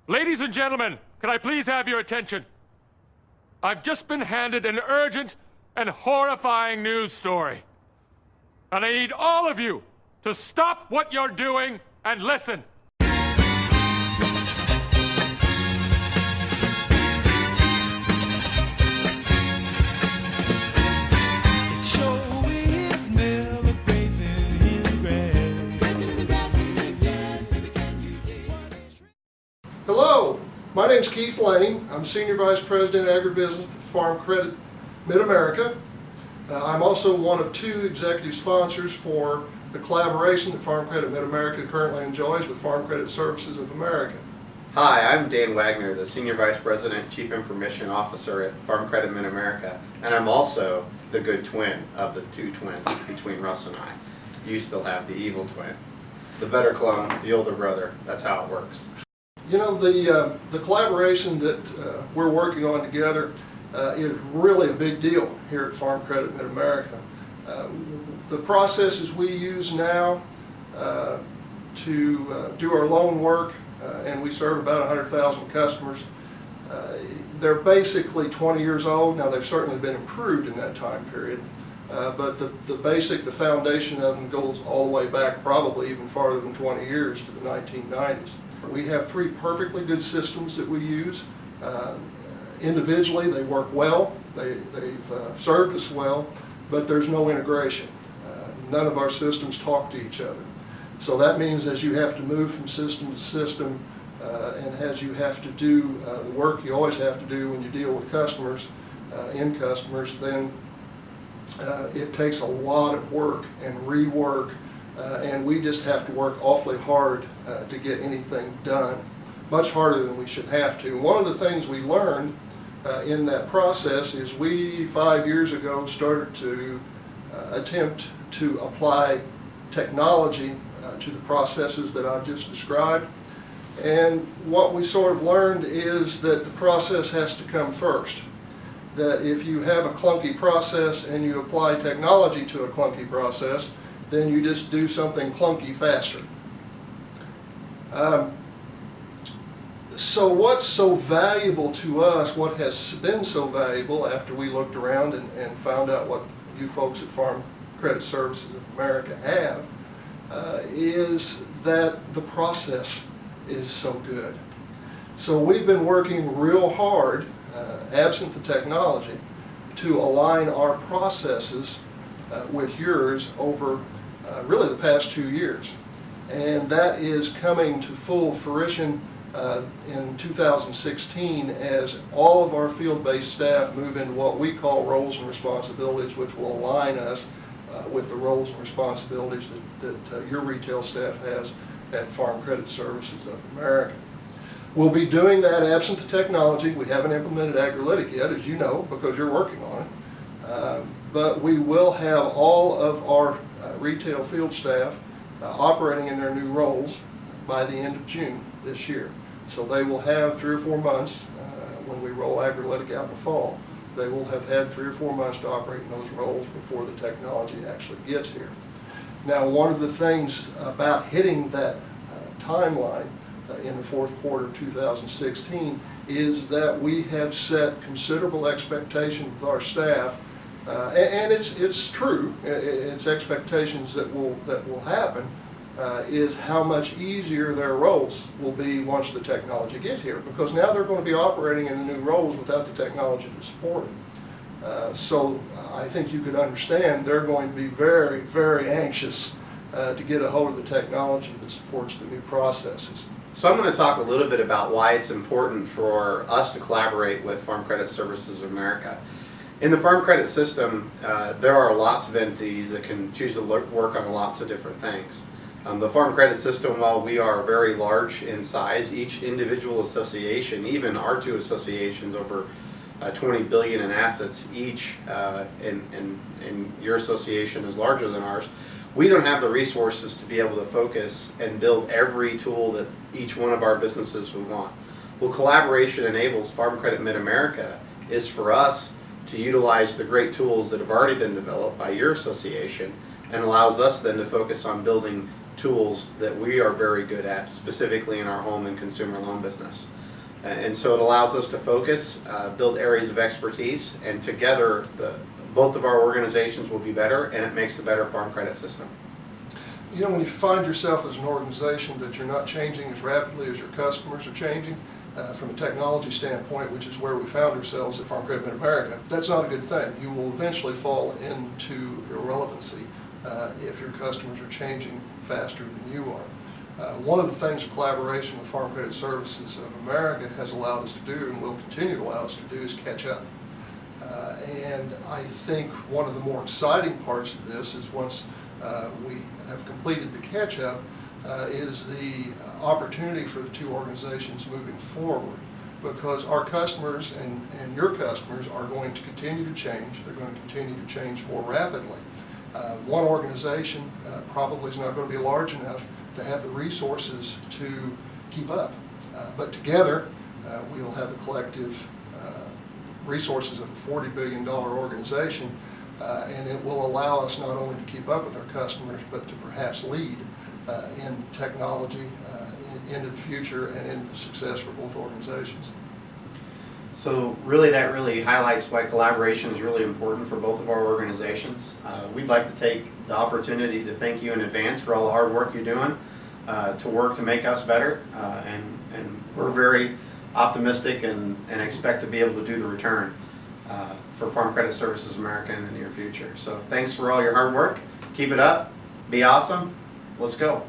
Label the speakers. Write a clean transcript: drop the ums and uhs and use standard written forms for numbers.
Speaker 1: Ladies and gentlemen, can I please have your attention? I've just been handed an urgent and horrifying news story. And I need all of you to stop what you're doing and listen.
Speaker 2: Hello, my name is Keith Lane. I'm Senior Vice President of Agribusiness for Farm Credit Mid-America. I'm also one of two executive sponsors for the collaboration that Farm Credit Mid-America currently enjoys with Farm Credit Services of America.
Speaker 3: Hi, I'm Dan Wagner, the Senior Vice President, Chief Information Officer at Farm Credit Mid-America, and I'm also the good twin of the two twins between Russ and I. You still have the evil twin. The better clone, the older brother. That's how it works.
Speaker 2: You know, the collaboration that we're working on together is really a big deal here at Farm Credit Mid-America. The processes we use now to do our loan work, and we serve about 100,000 customers, they're basically 20 years old. Now, they've certainly been improved in that time period, but the foundation of them goes all the way back, probably even farther than 20 years, to the 1990s. We have three perfectly good systems that we use. Individually, they work well. They've served us well, but there's no integration. None of our systems talk to each other. So that means as you have to move from system to system, and as you have to do the work you always have to do when you deal with customers, end customers, then it takes a lot of work and rework. And we just have to work awfully hard to get anything done, much harder than we should have to. One of the things we learned in that process is we 5 years ago started to attempt to apply technology to the processes that I've just described. And what we sort of learned is that the process has to come first. That if you have a clunky process and you apply technology to a clunky process, then you just do something clunky faster. So what's so valuable to us, what has been so valuable after we looked around and found out what you folks at Farm Credit Services of America have, is that the process is so good. So we've been working real hard, absent the technology, to align our processes with yours over really the past 2 years. And that is coming to full fruition in 2016 as all of our field-based staff move into what we call roles and responsibilities, which will align us with the roles and responsibilities that your retail staff has at Farm Credit Services of America. We'll be doing that absent the technology. We haven't implemented Agrilytic yet, as you know, because you're working on it. But we will have all of our retail field staff operating in their new roles by the end of June this year. So they will have 3 or 4 months when we roll Agrilytic out in the fall. They will have had 3 or 4 months to operate in those roles before the technology actually gets here. Now, one of the things about hitting that timeline in the fourth quarter of 2016 is that we have set considerable expectations with our staff. And it's true. It's expectations that will happen. Is how much easier their roles will be once the technology gets here, because now they're going to be operating in the new roles without the technology to support it. So I think you could understand they're going to be very, very anxious to get a hold of the technology that supports the new processes.
Speaker 3: So I'm going to talk a little bit about why it's important for us to collaborate with Farm Credit Services of America. In the farm credit system, there are lots of entities that can choose to work on lots of different things. The farm credit system, while we are very large in size, each individual association, even our two associations over 20 billion in assets each, and your association is larger than ours, we don't have the resources to be able to focus and build every tool that each one of our businesses would want. Well, collaboration enables Farm Credit Mid-America is for us to utilize the great tools that have already been developed by your association, and allows us then to focus on building tools that we are very good at, specifically in our home and consumer loan business. And so it allows us to focus, build areas of expertise, and together both of our organizations will be better, and it makes a better farm credit system.
Speaker 2: You know, when you find yourself as an organization that you're not changing as rapidly as your customers are changing, from a technology standpoint, which is where we found ourselves at Farm Credit Mid-America, that's not a good thing. You will eventually fall into irrelevancy if your customers are changing faster than you are. One of the things that collaboration with Farm Credit Services of America has allowed us to do, and will continue to allow us to do, is catch up. And I think one of the more exciting parts of this is once we have completed the catch-up, is the opportunity for the two organizations moving forward, because our customers and your customers are going to continue to change. They're going to continue to change more rapidly. One organization probably is not going to be large enough to have the resources to keep up, but together we'll have the collective resources of a $40 billion organization, and it will allow us not only to keep up with our customers, but to perhaps lead in technology into the future and into the success for both organizations.
Speaker 3: So really that really highlights why collaboration is really important for both of our organizations. We'd like to take the opportunity to thank you in advance for all the hard work you're doing to work to make us better, and we're very optimistic and expect to be able to do the return for Farm Credit Services America in the near future. So thanks for all your hard work. Keep it up. Be awesome. Let's go.